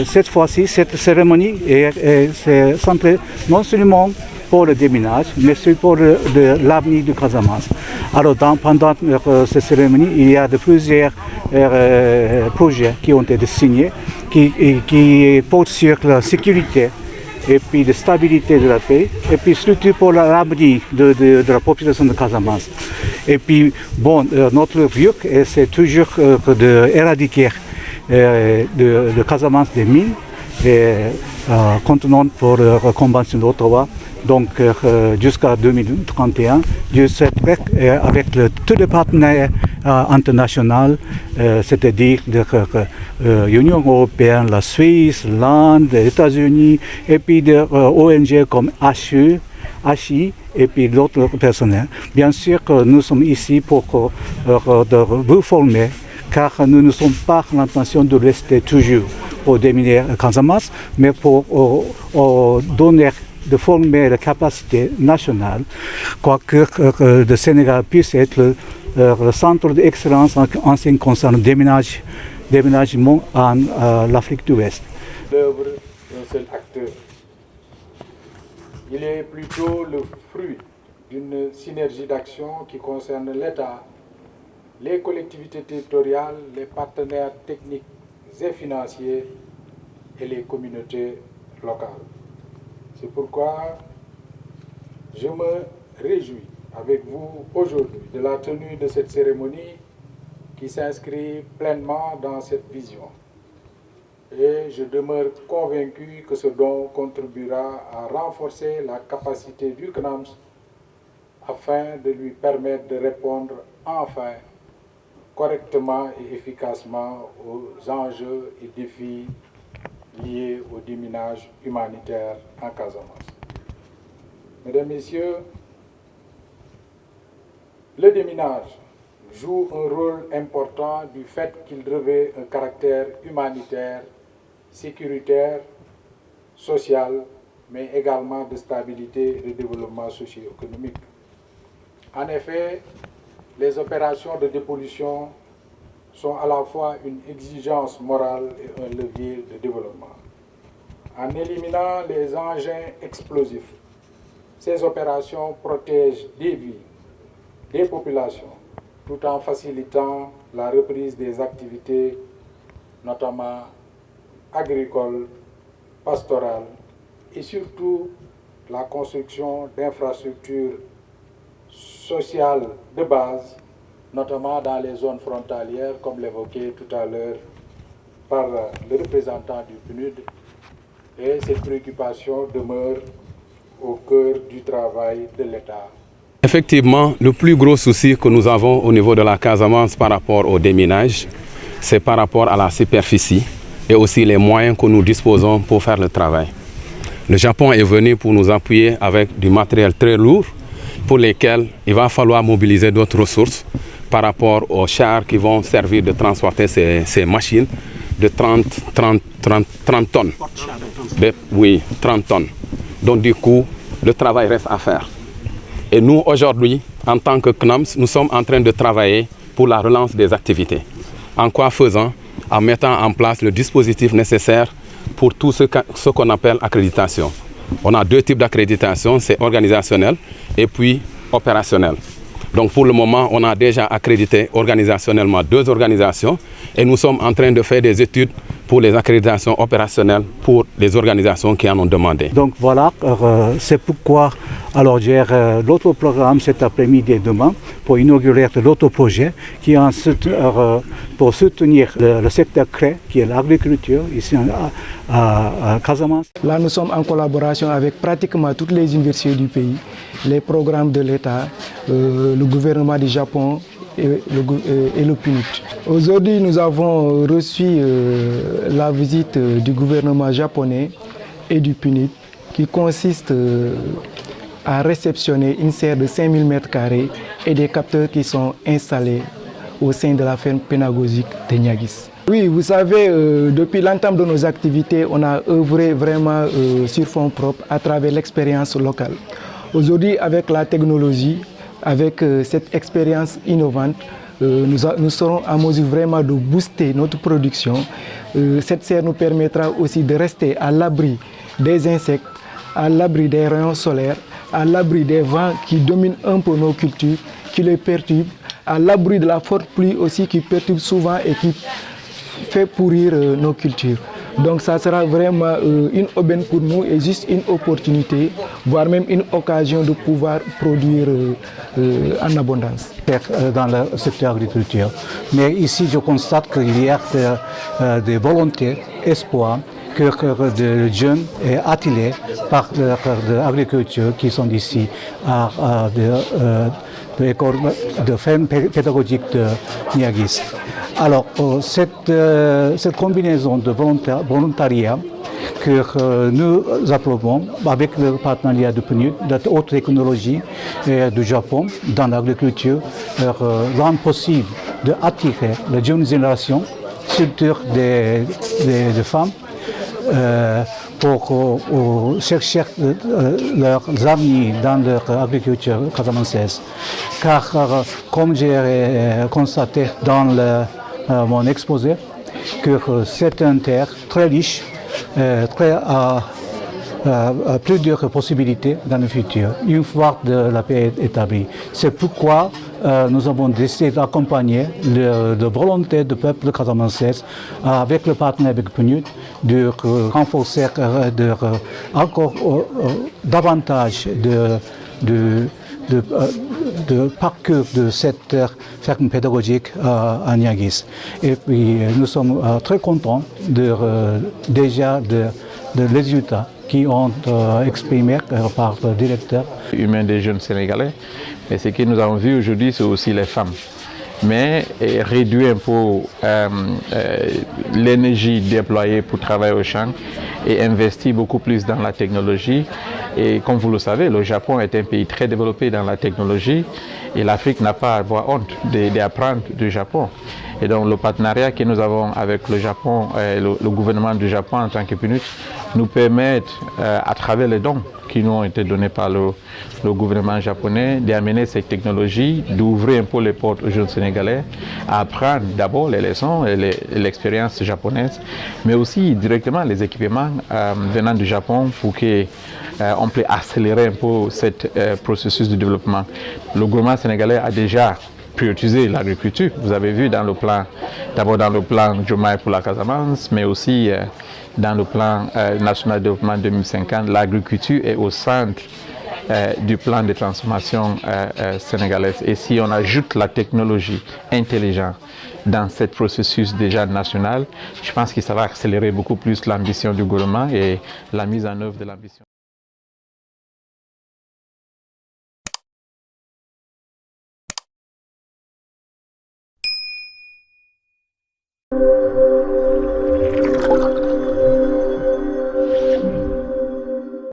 cette fois-ci, cette cérémonie est centrée non seulement pour le déminage, mais aussi pour l'avenir du Casamance. Alors, pendant cette cérémonie, il y a plusieurs projets qui ont été signés, qui portent sur la sécurité et puis la stabilité de la paix, et puis surtout pour l'avenir de la population de Casamance. Et puis, bon, notre but, c'est toujours d'éradiquer de Casamance des mines, contenant pour la Convention d'Ottawa, donc jusqu'à 2031. Je souhaiterais, avec tous les partenaires internationaux, c'est-à-dire l'Union européenne, la Suisse, l'Inde, les États-Unis, et puis des ONG comme HI, et puis d'autres personnels. Bien sûr que nous sommes ici pour vous former, car nous ne sommes pas l'intention de rester toujours au déminer Casamance, mais pour donner, de former la capacité nationale, quoique le Sénégal puisse être le centre d'excellence en ce qui concerne le déménagement en l'Afrique de l'Ouest. L'œuvre d'un seul acteur. Il est plutôt le fruit d'une synergie d'action qui concerne l'État, les collectivités territoriales, les partenaires techniques et financiers et les communautés locales. C'est pourquoi je me réjouis avec vous aujourd'hui de la tenue de cette cérémonie qui s'inscrit pleinement dans cette vision. Et je demeure convaincu que ce don contribuera à renforcer la capacité du CNAMS afin de lui permettre de répondre enfin correctement et efficacement aux enjeux et défis liés au déminage humanitaire en Casamance. Mesdames, Messieurs, le déminage joue un rôle important du fait qu'il revêt un caractère humanitaire, sécuritaire, social, mais également de stabilité et de développement socio-économique. En effet, les opérations de dépollution sont à la fois une exigence morale et un levier de développement. En éliminant les engins explosifs, ces opérations protègent des vies, des populations, tout en facilitant la reprise des activités, notamment agricoles, pastorales, et surtout la construction d'infrastructures sociales de base, notamment dans les zones frontalières, comme l'évoquait tout à l'heure par le représentant du PNUD. Et cette préoccupation demeure au cœur du travail de l'État. Effectivement, le plus gros souci que nous avons au niveau de la Casamance par rapport au déminage, c'est par rapport à la superficie et aussi les moyens que nous disposons pour faire le travail. Le Japon est venu pour nous appuyer avec du matériel très lourd pour lesquels il va falloir mobiliser d'autres ressources par rapport aux chars qui vont servir de transporter ces machines de 30 tonnes. Oui, 30 tonnes. Donc du coup, le travail reste à faire. Et nous, aujourd'hui, en tant que CNAMS, nous sommes en train de travailler pour la relance des activités. En quoi faisant? En mettant en place le dispositif nécessaire pour tout ce qu'on appelle accréditation. On a deux types d'accréditation, c'est organisationnel et puis opérationnel. Donc pour le moment, on a déjà accrédité organisationnellement 2 organisations et nous sommes en train de faire des études pour les accréditations opérationnelles pour les organisations qui en ont demandé. Donc voilà, c'est pourquoi alors j'ai l'autre programme cet après-midi et demain pour inaugurer l'autre projet qui est pour soutenir le secteur clé qui est l'agriculture ici à Casamance. Là, nous sommes en collaboration avec pratiquement toutes les universités du pays, les programmes de l'État, le gouvernement du Japon et le PNUD. Aujourd'hui, nous avons reçu la visite du gouvernement japonais et du PNUD qui consiste à réceptionner une serre de 5000 m² et des capteurs qui sont installés au sein de la ferme pédagogique de Niaguis. Oui, vous savez, depuis l'entame de nos activités, on a œuvré vraiment sur fonds propres à travers l'expérience locale. Aujourd'hui, avec la technologie, avec cette expérience innovante, nous serons en mesure vraiment de booster notre production. Cette serre nous permettra aussi de rester à l'abri des insectes, à l'abri des rayons solaires, à l'abri des vents qui dominent un peu nos cultures, qui les perturbent, à l'abri de la forte pluie aussi qui perturbe souvent et qui fait pourrir nos cultures. Donc ça sera vraiment une aubaine pour nous et juste une opportunité, voire même une occasion de pouvoir produire en abondance. Dans le secteur agriculture. Mais ici, je constate qu'il y a des volontés, espoirs, que de jeunes et attelés par l'agriculture qui sont ici de l'école de ferme pédagogique de Niaguis. Alors, cette combinaison de volontariat que nous approuvons avec le partenariat de PNUD, de haute technologie du Japon dans l'agriculture, rend possible d'attirer la jeune génération, surtout des femmes, pour chercher leurs avenir dans l'agriculture casamançaise. Car, comme j'ai constaté dans mon exposé, que c'est une terre très riche, plusieurs possibilités dans le futur, une fois la paix établie. C'est pourquoi nous avons décidé d'accompagner la volonté du peuple casamançais avec le partenaire avec PNUD de renforcer encore davantage de parcours de cette ferme pédagogique à Niaguis. Et puis nous sommes très contents déjà de résultats qui ont exprimé par le directeur. Humain des jeunes Sénégalais, et ce que nous avons vu aujourd'hui, c'est aussi les femmes. Mais réduire un peu l'énergie déployée pour travailler au champ et investir beaucoup plus dans la technologie. Et comme vous le savez, le Japon est un pays très développé dans la technologie et l'Afrique n'a pas à avoir honte d'apprendre du Japon. Et donc le partenariat que nous avons avec le Japon et le gouvernement du Japon en tant que PNUD nous permet, à travers les dons qui nous ont été donnés par le gouvernement japonais, d'amener cette technologie, d'ouvrir un peu les portes aux jeunes Sénégalais, à apprendre d'abord les leçons et l'expérience japonaise, mais aussi directement les équipements venant du Japon pour qu'on puisse accélérer un peu ce processus de développement. Le gouvernement sénégalais a déjà prioriser l'agriculture. Vous avez vu dans le plan, d'abord dans le plan Diomaye pour la Casamance, mais aussi dans le plan national de développement 2050, l'agriculture est au centre du plan de transformation sénégalaise. Et si on ajoute la technologie intelligente dans ce processus déjà national, je pense que ça va accélérer beaucoup plus l'ambition du gouvernement et la mise en œuvre de l'ambition.